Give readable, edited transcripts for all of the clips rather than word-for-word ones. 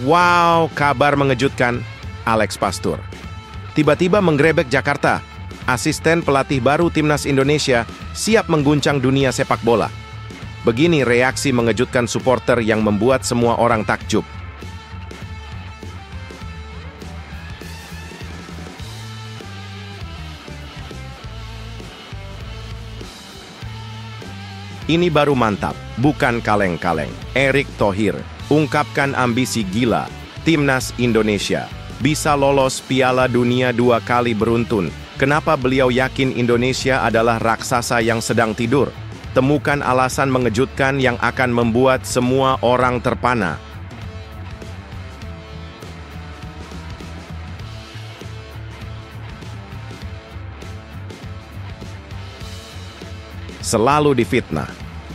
Wow, kabar mengejutkan. Alex Pastoor tiba-tiba menggerebek Jakarta. Asisten pelatih baru Timnas Indonesia siap mengguncang dunia sepak bola. Begini reaksi mengejutkan supporter yang membuat semua orang takjub. Ini baru mantap, bukan kaleng-kaleng. Erick Thohir ungkapkan ambisi gila. Timnas Indonesia bisa lolos Piala Dunia 2 kali beruntun. Kenapa beliau yakin Indonesia adalah raksasa yang sedang tidur? Temukan alasan mengejutkan yang akan membuat semua orang terpana. Selalu difitnah.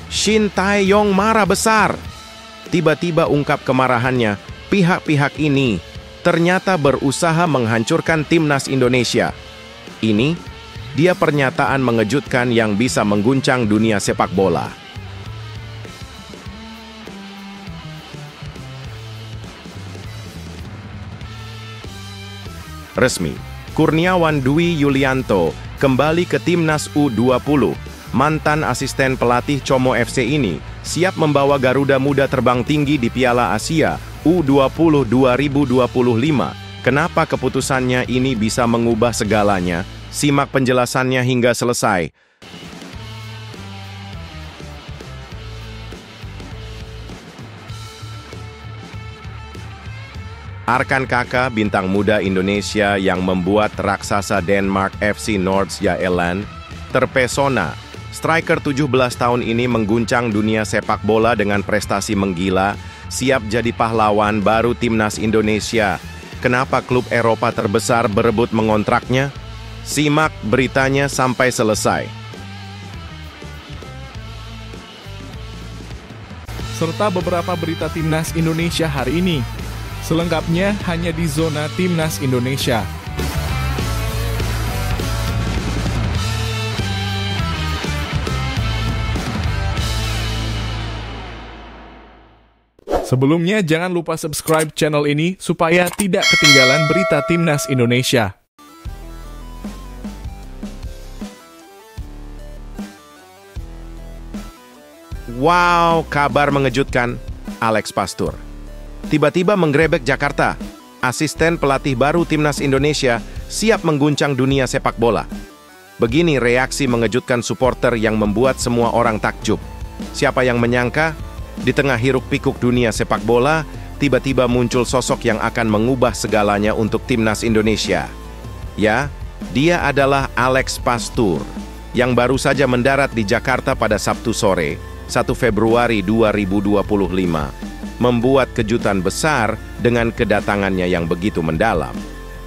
Shin Tae-yong marah besar. Tiba-tiba ungkap kemarahannya, pihak-pihak ini ternyata berusaha menghancurkan Timnas Indonesia. Ini, dia pernyataan mengejutkan yang bisa mengguncang dunia sepak bola. Resmi, Kurniawan Dwi Yulianto kembali ke Timnas U20. Mantan asisten pelatih Como FC ini siap membawa Garuda Muda terbang tinggi di Piala Asia U20 2025. Kenapa keputusannya ini bisa mengubah segalanya? Simak penjelasannya hingga selesai. Arkan Kaka, bintang muda Indonesia yang membuat raksasa Denmark FC Nordsjælland terpesona. Striker 17 tahun ini mengguncang dunia sepak bola dengan prestasi menggila, siap jadi pahlawan baru Timnas Indonesia. Kenapa klub Eropa terbesar berebut mengontraknya? Simak beritanya sampai selesai. Serta beberapa berita Timnas Indonesia hari ini. Selengkapnya hanya di Zona Timnas Indonesia. Sebelumnya, jangan lupa subscribe channel ini supaya tidak ketinggalan berita Timnas Indonesia. Wow, kabar mengejutkan. Alex Pastoor tiba-tiba menggerebek Jakarta. Asisten pelatih baru Timnas Indonesia siap mengguncang dunia sepak bola. Begini reaksi mengejutkan supporter yang membuat semua orang takjub. Siapa yang menyangka? Di tengah hiruk-pikuk dunia sepak bola, tiba-tiba muncul sosok yang akan mengubah segalanya untuk Timnas Indonesia. Ya, dia adalah Alex Pastoor, yang baru saja mendarat di Jakarta pada Sabtu sore, 1 Februari 2025, membuat kejutan besar dengan kedatangannya yang begitu mendalam.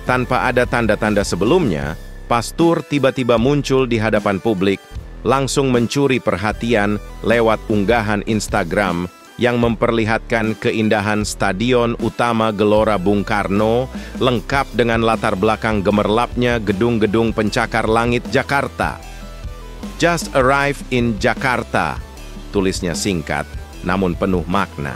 Tanpa ada tanda-tanda sebelumnya, Pastoor tiba-tiba muncul di hadapan publik, langsung mencuri perhatian lewat unggahan Instagram yang memperlihatkan keindahan Stadion Utama Gelora Bung Karno lengkap dengan latar belakang gemerlapnya gedung-gedung pencakar langit Jakarta. Just arrived in Jakarta, tulisnya singkat namun penuh makna.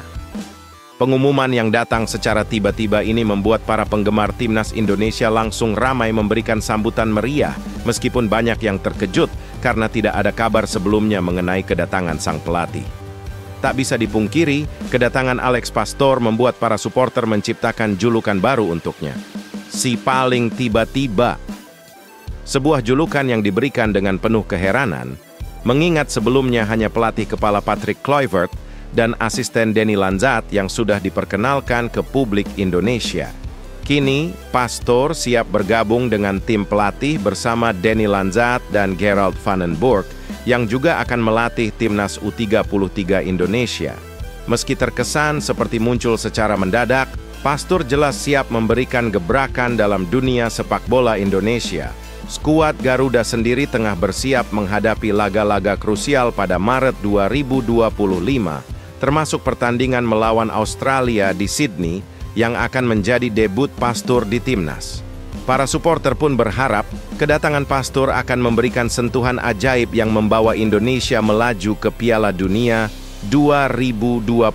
Pengumuman yang datang secara tiba-tiba ini membuat para penggemar Timnas Indonesia langsung ramai memberikan sambutan meriah, meskipun banyak yang terkejut karena tidak ada kabar sebelumnya mengenai kedatangan sang pelatih. Tak bisa dipungkiri, kedatangan Alex Pastoor membuat para supporter menciptakan julukan baru untuknya. Si paling tiba-tiba. Sebuah julukan yang diberikan dengan penuh keheranan, mengingat sebelumnya hanya pelatih kepala Patrick Kluivert dan asisten Denny Lanzat yang sudah diperkenalkan ke publik Indonesia. Kini, Pastoor siap bergabung dengan tim pelatih bersama Denny Lanzat dan Gerald van den Burg yang juga akan melatih Timnas U33 Indonesia. Meski terkesan seperti muncul secara mendadak, Pastoor jelas siap memberikan gebrakan dalam dunia sepak bola Indonesia. Skuad Garuda sendiri tengah bersiap menghadapi laga-laga krusial pada Maret 2025, termasuk pertandingan melawan Australia di Sydney yang akan menjadi debut Pastoor di Timnas. Para supporter pun berharap kedatangan Pastoor akan memberikan sentuhan ajaib yang membawa Indonesia melaju ke Piala Dunia 2026.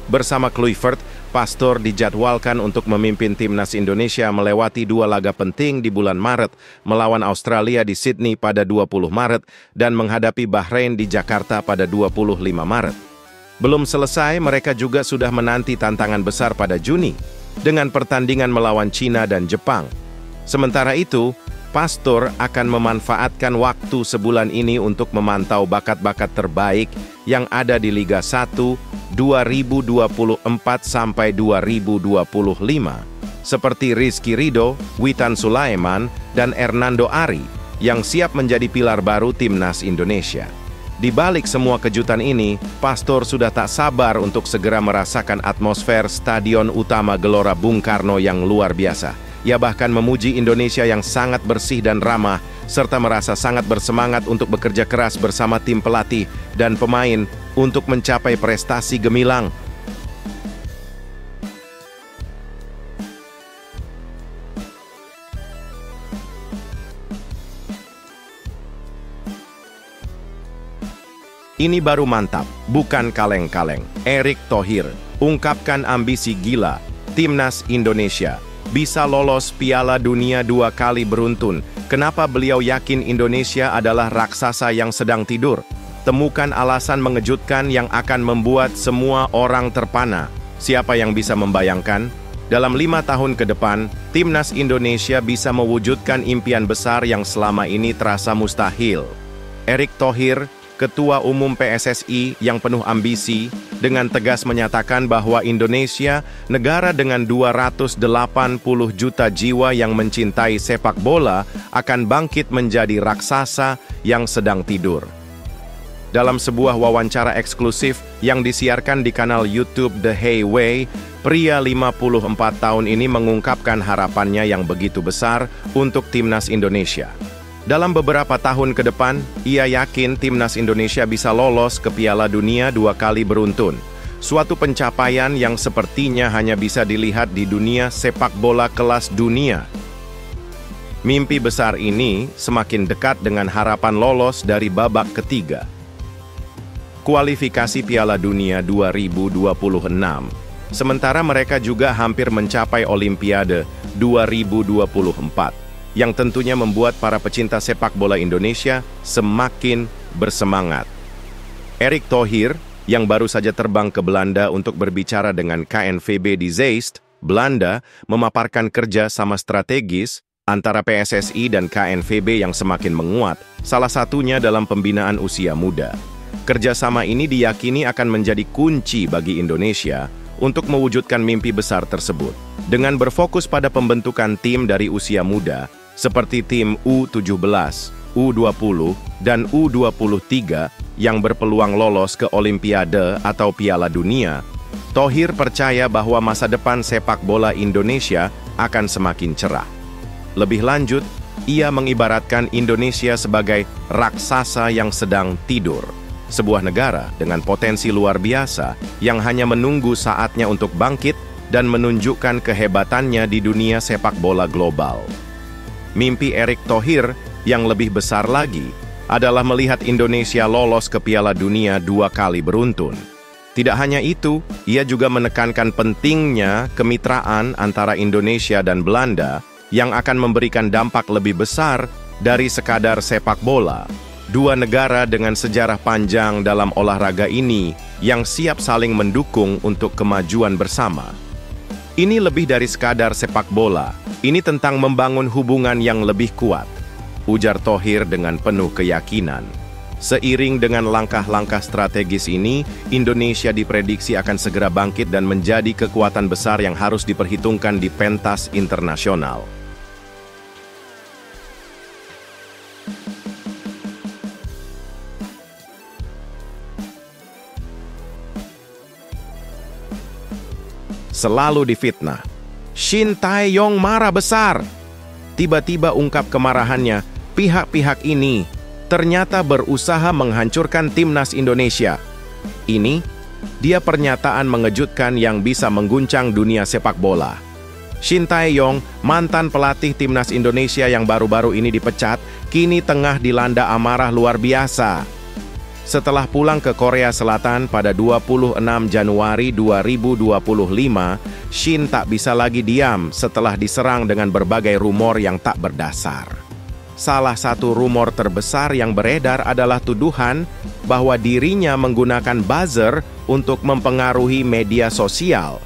Bersama Kluivert, Pastor dijadwalkan untuk memimpin timnas Indonesia melewati 2 laga penting di bulan Maret, melawan Australia di Sydney pada 20 Maret dan menghadapi Bahrain di Jakarta pada 25 Maret. Belum selesai, mereka juga sudah menanti tantangan besar pada Juni, dengan pertandingan melawan Cina dan Jepang. Sementara itu, Pastor akan memanfaatkan waktu sebulan ini untuk memantau bakat-bakat terbaik yang ada di Liga 1 2024 sampai 2025, seperti Rizky Ridho, Witan Sulaiman, dan Hernando Ari, yang siap menjadi pilar baru timnas Indonesia. Di balik semua kejutan ini, Pastor sudah tak sabar untuk segera merasakan atmosfer Stadion Utama Gelora Bung Karno yang luar biasa. Ia bahkan memuji Indonesia yang sangat bersih dan ramah, serta merasa sangat bersemangat untuk bekerja keras bersama tim pelatih dan pemain untuk mencapai prestasi gemilang. Ini baru mantap, bukan kaleng-kaleng. Erick Thohir ungkapkan ambisi gila timnas Indonesia bisa lolos Piala Dunia 2 kali beruntun. Kenapa beliau yakin Indonesia adalah raksasa yang sedang tidur? Temukan alasan mengejutkan yang akan membuat semua orang terpana. Siapa yang bisa membayangkan? Dalam 5 tahun ke depan, timnas Indonesia bisa mewujudkan impian besar yang selama ini terasa mustahil. Erick Thohir, Ketua Umum PSSI yang penuh ambisi, dengan tegas menyatakan bahwa Indonesia, negara dengan 280 juta jiwa yang mencintai sepak bola, akan bangkit menjadi raksasa yang sedang tidur. Dalam sebuah wawancara eksklusif yang disiarkan di kanal YouTube The Hayway, pria 54 tahun ini mengungkapkan harapannya yang begitu besar untuk timnas Indonesia. Dalam beberapa tahun ke depan, ia yakin timnas Indonesia bisa lolos ke Piala Dunia 2 kali beruntun. Suatu pencapaian yang sepertinya hanya bisa dilihat di dunia sepak bola kelas dunia. Mimpi besar ini semakin dekat dengan harapan lolos dari babak ketiga. Kualifikasi Piala Dunia 2026. Sementara mereka juga hampir mencapai Olimpiade 2024. Yang tentunya membuat para pecinta sepak bola Indonesia semakin bersemangat. Erick Thohir, yang baru saja terbang ke Belanda untuk berbicara dengan KNVB di Zeist, Belanda, memaparkan kerja sama strategis antara PSSI dan KNVB yang semakin menguat, salah satunya dalam pembinaan usia muda. Kerjasama ini diyakini akan menjadi kunci bagi Indonesia untuk mewujudkan mimpi besar tersebut. Dengan berfokus pada pembentukan tim dari usia muda, seperti tim U17, U20, dan U23 yang berpeluang lolos ke Olimpiade atau Piala Dunia, Thohir percaya bahwa masa depan sepak bola Indonesia akan semakin cerah. Lebih lanjut, ia mengibaratkan Indonesia sebagai raksasa yang sedang tidur. Sebuah negara dengan potensi luar biasa yang hanya menunggu saatnya untuk bangkit dan menunjukkan kehebatannya di dunia sepak bola global. Mimpi Erick Thohir yang lebih besar lagi adalah melihat Indonesia lolos ke Piala Dunia 2 kali beruntun. Tidak hanya itu, ia juga menekankan pentingnya kemitraan antara Indonesia dan Belanda yang akan memberikan dampak lebih besar dari sekadar sepak bola. Dua negara dengan sejarah panjang dalam olahraga ini yang siap saling mendukung untuk kemajuan bersama. Ini lebih dari sekadar sepak bola. Ini tentang membangun hubungan yang lebih kuat, ujar Thohir dengan penuh keyakinan. Seiring dengan langkah-langkah strategis ini, Indonesia diprediksi akan segera bangkit dan menjadi kekuatan besar yang harus diperhitungkan di pentas internasional. Selalu difitnah. Shin Tae-yong marah besar. Tiba-tiba ungkap kemarahannya, pihak-pihak ini ternyata berusaha menghancurkan timnas Indonesia. Ini, dia pernyataan mengejutkan yang bisa mengguncang dunia sepak bola. Shin Tae-yong, mantan pelatih timnas Indonesia yang baru-baru ini dipecat, kini tengah dilanda amarah luar biasa. Setelah pulang ke Korea Selatan pada 26 Januari 2025, Shin tak bisa lagi diam setelah diserang dengan berbagai rumor yang tak berdasar. Salah satu rumor terbesar yang beredar adalah tuduhan bahwa dirinya menggunakan buzzer untuk mempengaruhi media sosial.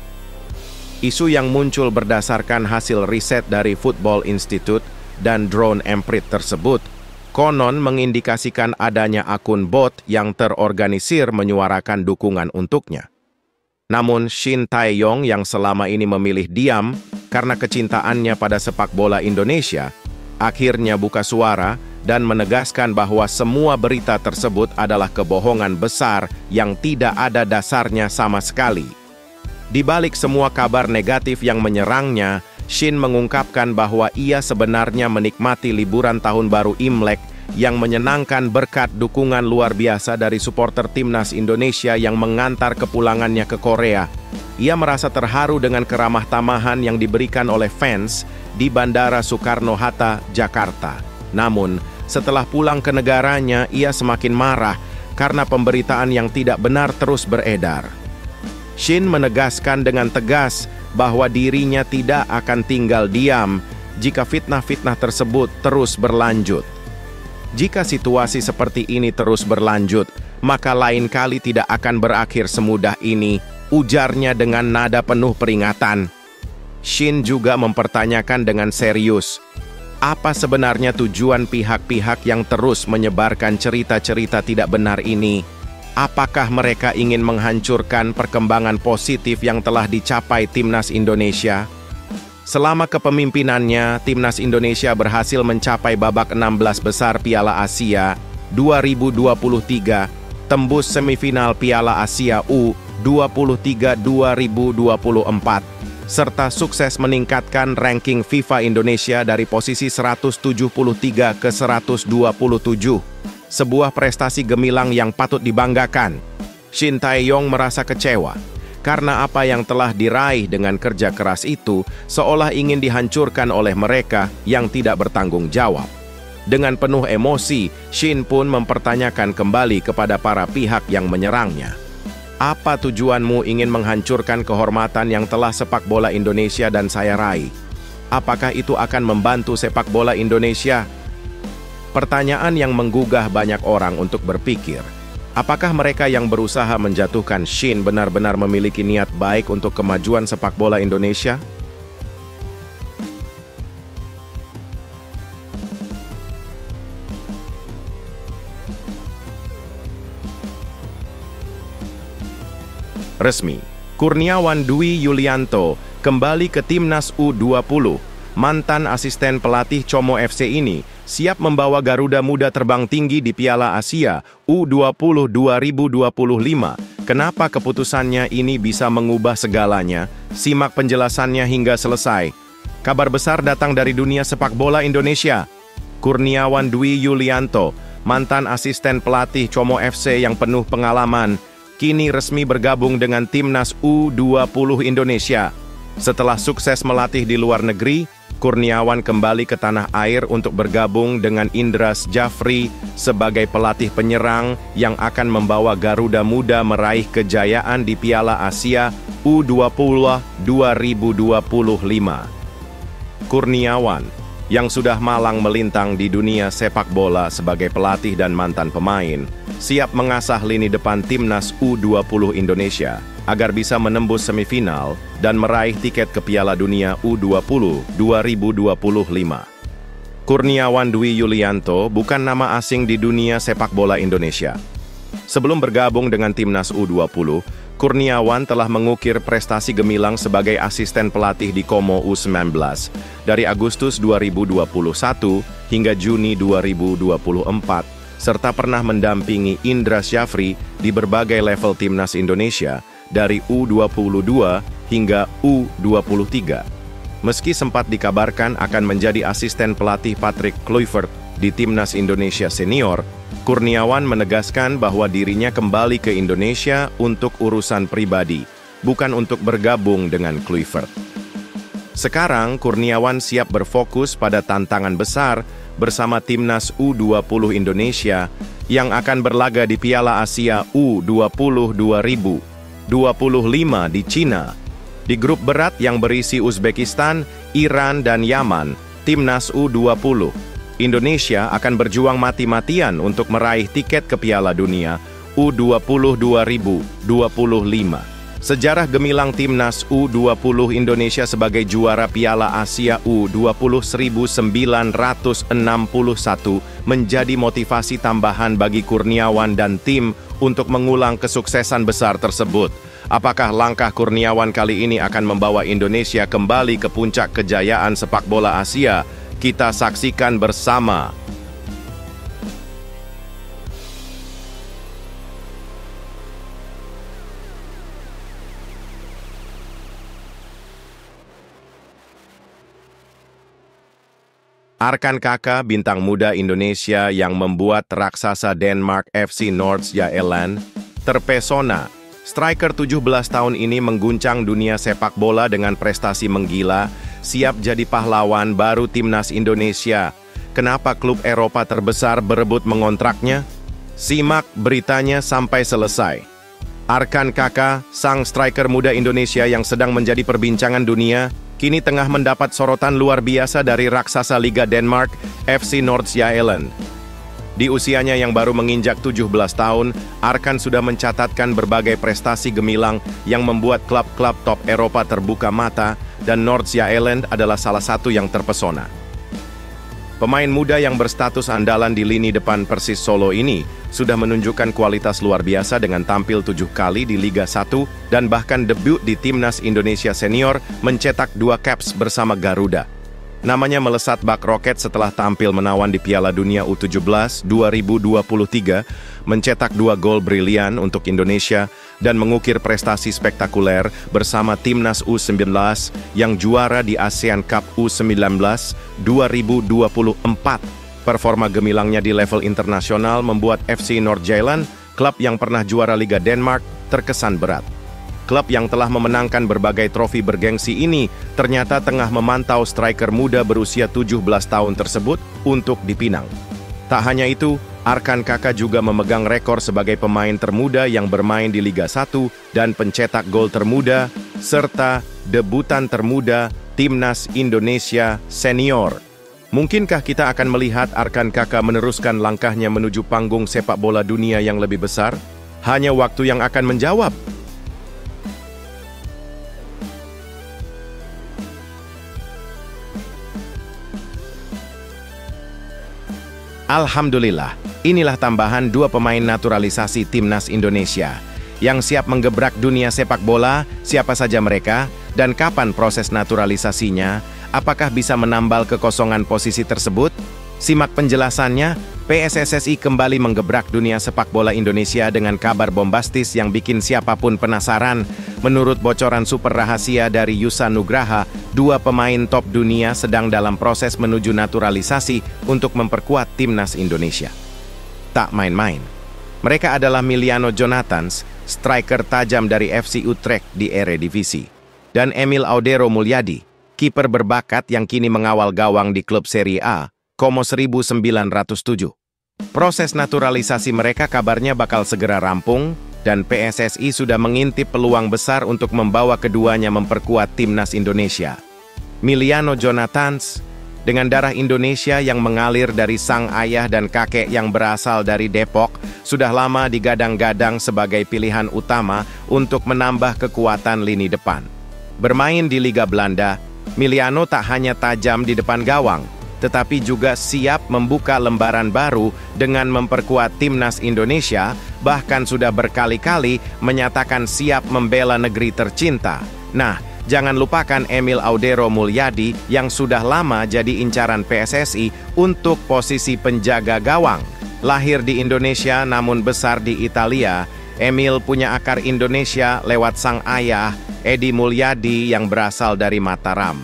Isu yang muncul berdasarkan hasil riset dari Football Institute dan Drone Emprit tersebut konon mengindikasikan adanya akun bot yang terorganisir menyuarakan dukungan untuknya. Namun Shin Tae-yong yang selama ini memilih diam karena kecintaannya pada sepak bola Indonesia, akhirnya buka suara dan menegaskan bahwa semua berita tersebut adalah kebohongan besar yang tidak ada dasarnya sama sekali. Di balik semua kabar negatif yang menyerangnya, Shin mengungkapkan bahwa ia sebenarnya menikmati liburan tahun baru Imlek yang menyenangkan berkat dukungan luar biasa dari supporter timnas Indonesia yang mengantar kepulangannya ke Korea. Ia merasa terharu dengan keramah tamahan yang diberikan oleh fans di Bandara Soekarno-Hatta, Jakarta. Namun, setelah pulang ke negaranya, ia semakin marah karena pemberitaan yang tidak benar terus beredar. Shin menegaskan dengan tegas bahwa dirinya tidak akan tinggal diam jika fitnah-fitnah tersebut terus berlanjut. Jika situasi seperti ini terus berlanjut, maka lain kali tidak akan berakhir semudah ini, ujarnya dengan nada penuh peringatan. Shin juga mempertanyakan dengan serius, apa sebenarnya tujuan pihak-pihak yang terus menyebarkan cerita-cerita tidak benar ini? Apakah mereka ingin menghancurkan perkembangan positif yang telah dicapai timnas Indonesia? Selama kepemimpinannya, timnas Indonesia berhasil mencapai babak 16 besar Piala Asia 2023, tembus semifinal Piala Asia U23 2024, serta sukses meningkatkan ranking FIFA Indonesia dari posisi 173 ke 127. Sebuah prestasi gemilang yang patut dibanggakan. Shin Tae-yong merasa kecewa karena apa yang telah diraih dengan kerja keras itu seolah ingin dihancurkan oleh mereka yang tidak bertanggung jawab. Dengan penuh emosi, Shin pun mempertanyakan kembali kepada para pihak yang menyerangnya. Apa tujuanmu ingin menghancurkan kehormatan yang telah sepak bola Indonesia dan saya raih? Apakah itu akan membantu sepak bola Indonesia? Pertanyaan yang menggugah banyak orang untuk berpikir. Apakah mereka yang berusaha menjatuhkan Shin benar-benar memiliki niat baik untuk kemajuan sepak bola Indonesia? Resmi, Kurniawan Dwi Yulianto kembali ke timnas U20. Mantan asisten pelatih Como FC ini siap membawa Garuda Muda terbang tinggi di Piala Asia U20 2025. Kenapa keputusannya ini bisa mengubah segalanya? Simak penjelasannya hingga selesai. Kabar besar datang dari dunia sepak bola Indonesia. Kurniawan Dwi Yulianto, mantan asisten pelatih Como FC yang penuh pengalaman, kini resmi bergabung dengan timnas U20 Indonesia. Setelah sukses melatih di luar negeri, Kurniawan kembali ke tanah air untuk bergabung dengan Indras Jafri sebagai pelatih penyerang yang akan membawa Garuda Muda meraih kejayaan di Piala Asia U20 2025. Kurniawan, yang sudah malang melintang di dunia sepak bola sebagai pelatih dan mantan pemain, siap mengasah lini depan timnas U20 Indonesia agar bisa menembus semifinal dan meraih tiket ke Piala Dunia U20 2025. Kurniawan Dwi Yulianto bukan nama asing di dunia sepak bola Indonesia. Sebelum bergabung dengan timnas U20, Kurniawan telah mengukir prestasi gemilang sebagai asisten pelatih di Como U19 dari Agustus 2021 hingga Juni 2024, serta pernah mendampingi Indras Jafri di berbagai level timnas Indonesia dari U22 hingga U23. Meski sempat dikabarkan akan menjadi asisten pelatih Patrick Kluivert di timnas Indonesia senior, Kurniawan menegaskan bahwa dirinya kembali ke Indonesia untuk urusan pribadi, bukan untuk bergabung dengan Kluivert. Sekarang, Kurniawan siap berfokus pada tantangan besar bersama timnas U20 Indonesia yang akan berlaga di Piala Asia U20 2025 di Cina. Di grup berat yang berisi Uzbekistan, Iran, dan Yaman, Timnas U20 Indonesia akan berjuang mati-matian untuk meraih tiket ke Piala Dunia U20 2025. Sejarah gemilang Timnas U20 Indonesia sebagai juara Piala Asia U20 1961 menjadi motivasi tambahan bagi Kurniawan dan tim untuk mengulang kesuksesan besar tersebut. Apakah langkah Kurniawan kali ini akan membawa Indonesia kembali ke puncak kejayaan sepak bola Asia? Kita saksikan bersama. Arkan Kaka, bintang muda Indonesia yang membuat raksasa Denmark FC Nordsjælland terpesona. Striker 17 tahun ini mengguncang dunia sepak bola dengan prestasi menggila, siap jadi pahlawan baru Timnas Indonesia. Kenapa klub Eropa terbesar berebut mengontraknya? Simak beritanya sampai selesai. Arkan Kaka, sang striker muda Indonesia yang sedang menjadi perbincangan dunia, kini tengah mendapat sorotan luar biasa dari raksasa Liga Denmark, FC Nordsjælland. Di usianya yang baru menginjak 17 tahun, Arkan sudah mencatatkan berbagai prestasi gemilang yang membuat klub-klub top Eropa terbuka mata, dan Nordsjælland adalah salah satu yang terpesona. Pemain muda yang berstatus andalan di lini depan Persis Solo ini sudah menunjukkan kualitas luar biasa dengan tampil 7 kali di Liga 1 dan bahkan debut di Timnas Indonesia Senior mencetak 2 caps bersama Garuda. Namanya melesat bak roket setelah tampil menawan di Piala Dunia U17 2023, mencetak 2 gol brilian untuk Indonesia dan mengukir prestasi spektakuler bersama Timnas U19 yang juara di ASEAN Cup U19 2024. Performa gemilangnya di level internasional membuat FC Nordsjælland, klub yang pernah juara Liga Denmark, terkesan berat. Klub yang telah memenangkan berbagai trofi bergengsi ini ternyata tengah memantau striker muda berusia 17 tahun tersebut untuk dipinang. Tak hanya itu, Arkan Kaka juga memegang rekor sebagai pemain termuda yang bermain di Liga 1 dan pencetak gol termuda, serta debutan termuda Timnas Indonesia Senior. Mungkinkah kita akan melihat Arkan Kaka meneruskan langkahnya menuju panggung sepak bola dunia yang lebih besar? Hanya waktu yang akan menjawab. Alhamdulillah, inilah tambahan 2 pemain naturalisasi Timnas Indonesia yang siap menggebrak dunia sepak bola. Siapa saja mereka dan kapan proses naturalisasinya? Apakah bisa menambal kekosongan posisi tersebut? Simak penjelasannya. PSSSI kembali menggebrak dunia sepak bola Indonesia dengan kabar bombastis yang bikin siapapun penasaran. Menurut bocoran super rahasia dari Yusa Nugraha, 2 pemain top dunia sedang dalam proses menuju naturalisasi untuk memperkuat Timnas Indonesia. Tak main-main. Mereka adalah Miliano Jonathans, striker tajam dari FC Utrecht di Eredivisie, dan Emil Audero Mulyadi, kiper berbakat yang kini mengawal gawang di klub Serie A, Como 1907. Proses naturalisasi mereka kabarnya bakal segera rampung, dan PSSI sudah mengintip peluang besar untuk membawa keduanya memperkuat Timnas Indonesia. Miliano Jonathans, dengan darah Indonesia yang mengalir dari sang ayah dan kakek yang berasal dari Depok, sudah lama digadang-gadang sebagai pilihan utama untuk menambah kekuatan lini depan. Bermain di Liga Belanda, Miliano tak hanya tajam di depan gawang, tetapi juga siap membuka lembaran baru dengan memperkuat Timnas Indonesia, bahkan sudah berkali-kali menyatakan siap membela negeri tercinta. Nah, jangan lupakan Emil Audero Mulyadi yang sudah lama jadi incaran PSSI untuk posisi penjaga gawang. Lahir di Indonesia namun besar di Italia, Emil punya akar Indonesia lewat sang ayah, Edi Mulyadi yang berasal dari Mataram.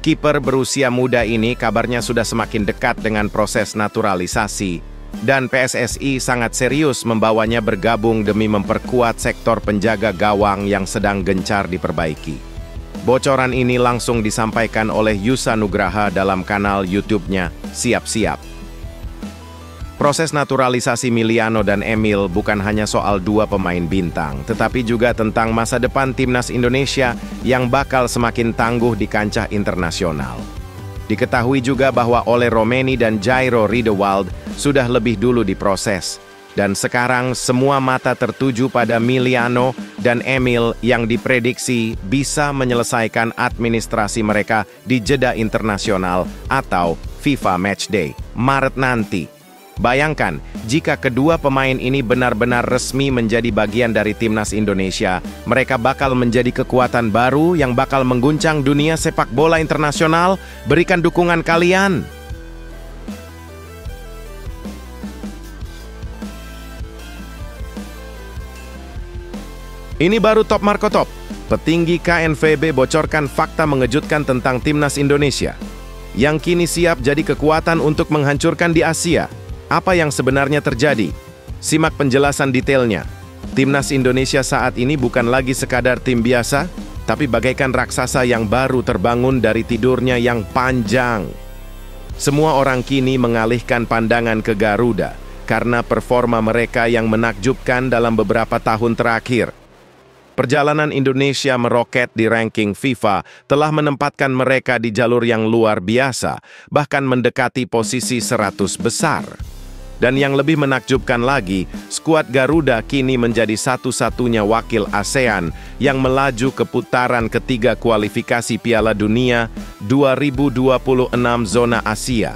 Kiper berusia muda ini kabarnya sudah semakin dekat dengan proses naturalisasi, dan PSSI sangat serius membawanya bergabung demi memperkuat sektor penjaga gawang yang sedang gencar diperbaiki. Bocoran ini langsung disampaikan oleh Yusa Nugraha dalam kanal YouTube-nya Siap-Siap. Proses naturalisasi Miliano dan Emil bukan hanya soal dua pemain bintang, tetapi juga tentang masa depan timnas Indonesia yang bakal semakin tangguh di kancah internasional. Diketahui juga bahwa Ole Romeni dan Jairo Riedewald sudah lebih dulu diproses. Dan sekarang semua mata tertuju pada Miliano dan Emil yang diprediksi bisa menyelesaikan administrasi mereka di jeda internasional atau FIFA Matchday, Maret nanti. Bayangkan, jika kedua pemain ini benar-benar resmi menjadi bagian dari timnas Indonesia, mereka bakal menjadi kekuatan baru yang bakal mengguncang dunia sepak bola internasional. Berikan dukungan kalian. Ini baru Top Marco Top. Petinggi KNVB bocorkan fakta mengejutkan tentang timnas Indonesia, yang kini siap jadi kekuatan untuk menghancurkan di Asia. Apa yang sebenarnya terjadi? Simak penjelasan detailnya. Timnas Indonesia saat ini bukan lagi sekadar tim biasa, tapi bagaikan raksasa yang baru terbangun dari tidurnya yang panjang. Semua orang kini mengalihkan pandangan ke Garuda karena performa mereka yang menakjubkan dalam beberapa tahun terakhir. Perjalanan Indonesia meroket di ranking FIFA telah menempatkan mereka di jalur yang luar biasa, bahkan mendekati posisi 100 besar. Dan yang lebih menakjubkan lagi, skuad Garuda kini menjadi satu-satunya wakil ASEAN yang melaju ke putaran ketiga kualifikasi Piala Dunia 2026 zona Asia.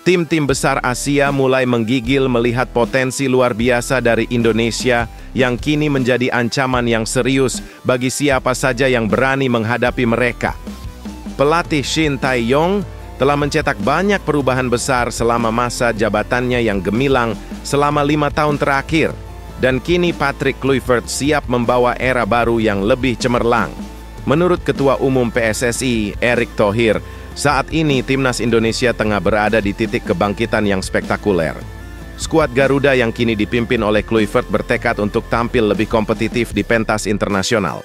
Tim-tim besar Asia mulai menggigil melihat potensi luar biasa dari Indonesia yang kini menjadi ancaman yang serius bagi siapa saja yang berani menghadapi mereka. Pelatih Shin Tae-yong telah mencetak banyak perubahan besar selama masa jabatannya yang gemilang selama 5 tahun terakhir. Dan kini Patrick Kluivert siap membawa era baru yang lebih cemerlang. Menurut Ketua Umum PSSI, Erick Thohir, saat ini timnas Indonesia tengah berada di titik kebangkitan yang spektakuler. Skuad Garuda yang kini dipimpin oleh Kluivert bertekad untuk tampil lebih kompetitif di pentas internasional.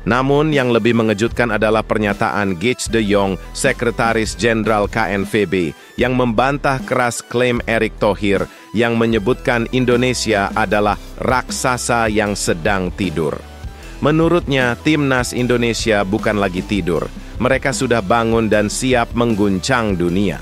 Namun yang lebih mengejutkan adalah pernyataan Gijs de Jong, Sekretaris Jenderal KNVB, yang membantah keras klaim Erick Thohir yang menyebutkan Indonesia adalah raksasa yang sedang tidur. Menurutnya, timnas Indonesia bukan lagi tidur. Mereka sudah bangun dan siap mengguncang dunia.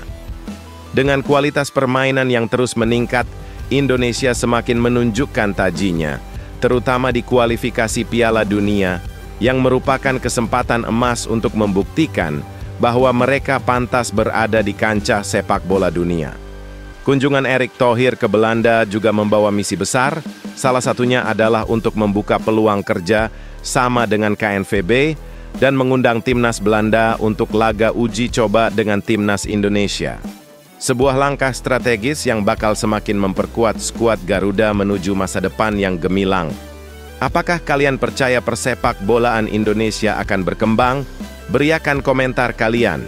Dengan kualitas permainan yang terus meningkat, Indonesia semakin menunjukkan tajinya, terutama di kualifikasi Piala Dunia, yang merupakan kesempatan emas untuk membuktikan bahwa mereka pantas berada di kancah sepak bola dunia. Kunjungan Erick Thohir ke Belanda juga membawa misi besar, salah satunya adalah untuk membuka peluang kerja sama dengan KNVB dan mengundang timnas Belanda untuk laga uji coba dengan timnas Indonesia. Sebuah langkah strategis yang bakal semakin memperkuat skuad Garuda menuju masa depan yang gemilang. Apakah kalian percaya persepak bolaan Indonesia akan berkembang? Berikan komentar kalian.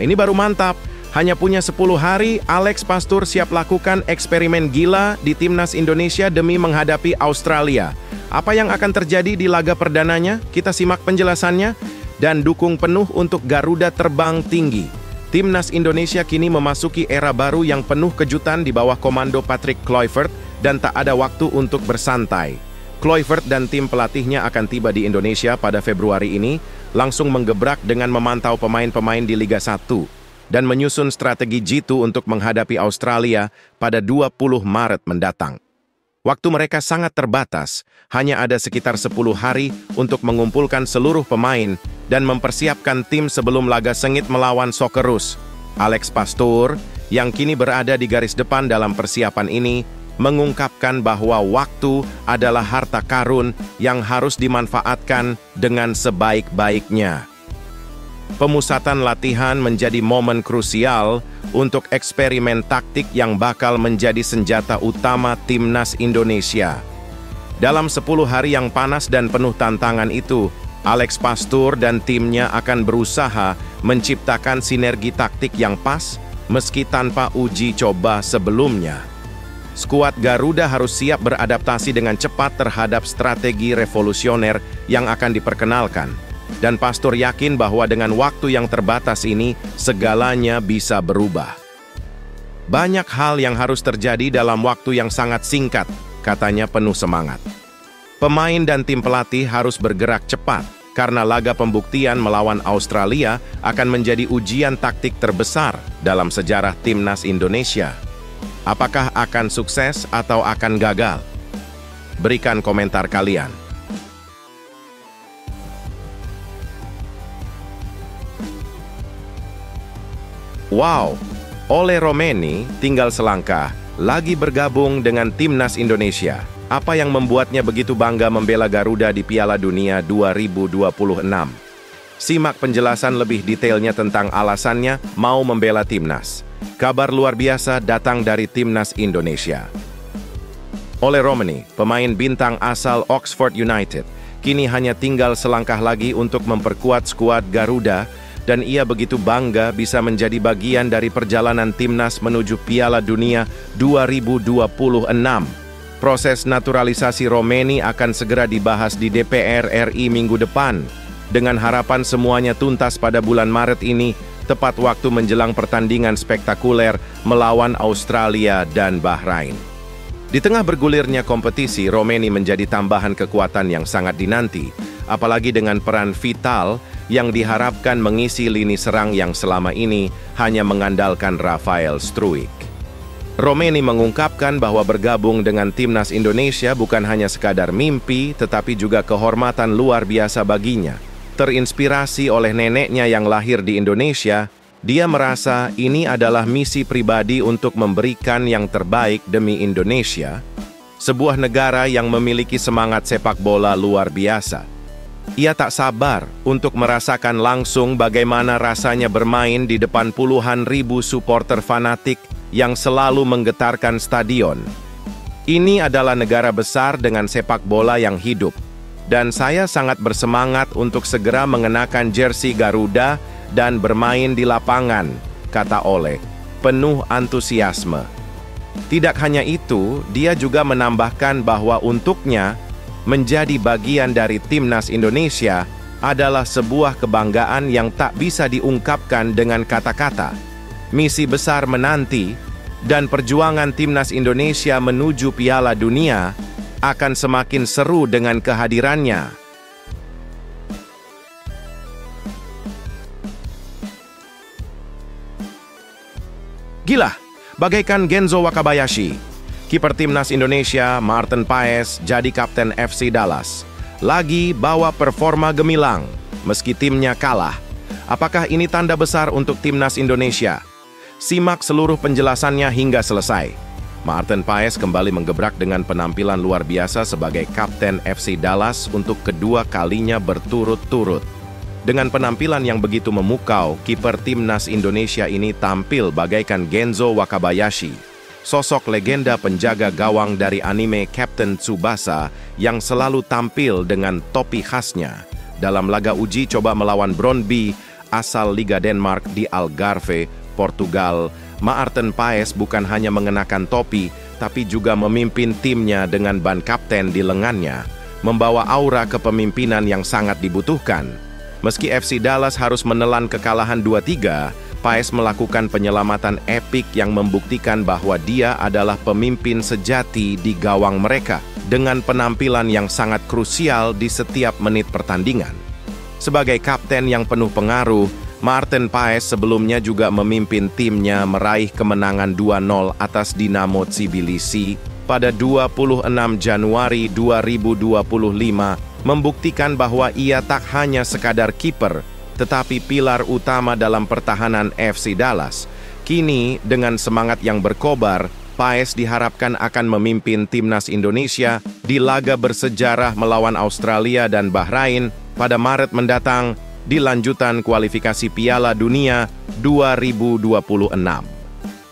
Ini baru mantap. Hanya punya 10 hari, Alex Pastoor siap lakukan eksperimen gila di timnas Indonesia demi menghadapi Australia. Apa yang akan terjadi di laga perdananya? Kita simak penjelasannya. Dan dukung penuh untuk Garuda terbang tinggi. Timnas Indonesia kini memasuki era baru yang penuh kejutan di bawah komando Patrick Kluivert dan tak ada waktu untuk bersantai. Kluivert dan tim pelatihnya akan tiba di Indonesia pada Februari ini, langsung menggebrak dengan memantau pemain-pemain di Liga 1 dan menyusun strategi jitu untuk menghadapi Australia pada 20 Maret mendatang. Waktu mereka sangat terbatas, hanya ada sekitar 10 hari untuk mengumpulkan seluruh pemain dan mempersiapkan tim sebelum laga sengit melawan Socceroos. Alex Pastoor, yang kini berada di garis depan dalam persiapan ini, mengungkapkan bahwa waktu adalah harta karun yang harus dimanfaatkan dengan sebaik-baiknya. Pemusatan latihan menjadi momen krusial untuk eksperimen taktik yang bakal menjadi senjata utama timnas Indonesia. Dalam 10 hari yang panas dan penuh tantangan itu, Alex Pastoor dan timnya akan berusaha menciptakan sinergi taktik yang pas meski tanpa uji coba sebelumnya. Skuad Garuda harus siap beradaptasi dengan cepat terhadap strategi revolusioner yang akan diperkenalkan. Dan Pastur yakin bahwa dengan waktu yang terbatas ini, segalanya bisa berubah. Banyak hal yang harus terjadi dalam waktu yang sangat singkat, katanya penuh semangat. Pemain dan tim pelatih harus bergerak cepat, karena laga pembuktian melawan Australia akan menjadi ujian taktik terbesar dalam sejarah timnas Indonesia. Apakah akan sukses atau akan gagal? Berikan komentar kalian. Wow, Ole Romeni tinggal selangkah lagi bergabung dengan timnas Indonesia. Apa yang membuatnya begitu bangga membela Garuda di Piala Dunia 2026? Simak penjelasan lebih detailnya tentang alasannya mau membela timnas. Kabar luar biasa datang dari timnas Indonesia. Ole Romeni, pemain bintang asal Oxford United, kini hanya tinggal selangkah lagi untuk memperkuat skuad Garuda, dan ia begitu bangga bisa menjadi bagian dari perjalanan timnas menuju Piala Dunia 2026. Proses naturalisasi Romeni akan segera dibahas di DPR RI minggu depan, dengan harapan semuanya tuntas pada bulan Maret ini, tepat waktu menjelang pertandingan spektakuler melawan Australia dan Bahrain. Di tengah bergulirnya kompetisi, Romeni menjadi tambahan kekuatan yang sangat dinanti, apalagi dengan peran vital yang diharapkan mengisi lini serang yang selama ini hanya mengandalkan Rafael Struijk. Romeni mengungkapkan bahwa bergabung dengan timnas Indonesia bukan hanya sekadar mimpi, tetapi juga kehormatan luar biasa baginya. Terinspirasi oleh neneknya yang lahir di Indonesia, dia merasa ini adalah misi pribadi untuk memberikan yang terbaik demi Indonesia, sebuah negara yang memiliki semangat sepak bola luar biasa. Ia tak sabar untuk merasakan langsung bagaimana rasanya bermain di depan puluhan ribu supporter fanatik yang selalu menggetarkan stadion. Ini adalah negara besar dengan sepak bola yang hidup, dan saya sangat bersemangat untuk segera mengenakan jersey Garuda dan bermain di lapangan, kata Ole, penuh antusiasme. Tidak hanya itu, dia juga menambahkan bahwa untuknya, menjadi bagian dari timnas Indonesia adalah sebuah kebanggaan yang tak bisa diungkapkan dengan kata-kata. Misi besar menanti, dan perjuangan timnas Indonesia menuju Piala Dunia akan semakin seru dengan kehadirannya. Gila, bagaikan Genzo Wakabayashi. Kiper timnas Indonesia, Maarten Paes, jadi kapten FC Dallas. Lagi bawa performa gemilang, meski timnya kalah. Apakah ini tanda besar untuk timnas Indonesia? Simak seluruh penjelasannya hingga selesai. Maarten Paes kembali menggebrak dengan penampilan luar biasa sebagai kapten FC Dallas untuk kedua kalinya berturut-turut. Dengan penampilan yang begitu memukau, kiper timnas Indonesia ini tampil bagaikan Genzo Wakabayashi, sosok legenda penjaga gawang dari anime Captain Tsubasa yang selalu tampil dengan topi khasnya. Dalam laga uji coba melawan Brøndby asal Liga Denmark di Algarve, Portugal, Maarten Paes bukan hanya mengenakan topi, tapi juga memimpin timnya dengan ban kapten di lengannya, membawa aura kepemimpinan yang sangat dibutuhkan. Meski FC Dallas harus menelan kekalahan 2-3, Paes melakukan penyelamatan epik yang membuktikan bahwa dia adalah pemimpin sejati di gawang mereka, dengan penampilan yang sangat krusial di setiap menit pertandingan. Sebagai kapten yang penuh pengaruh, Maarten Paes sebelumnya juga memimpin timnya meraih kemenangan 2-0 atas Dinamo Tbilisi pada 26 Januari 2025, membuktikan bahwa ia tak hanya sekadar kiper, tetapi pilar utama dalam pertahanan FC Dallas. Kini, dengan semangat yang berkobar, Paes diharapkan akan memimpin timnas Indonesia di laga bersejarah melawan Australia dan Bahrain pada Maret mendatang di lanjutan kualifikasi Piala Dunia 2026.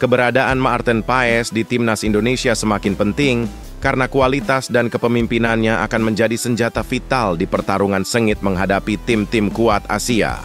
Keberadaan Maarten Paes di timnas Indonesia semakin penting karena kualitas dan kepemimpinannya akan menjadi senjata vital di pertarungan sengit menghadapi tim-tim kuat Asia.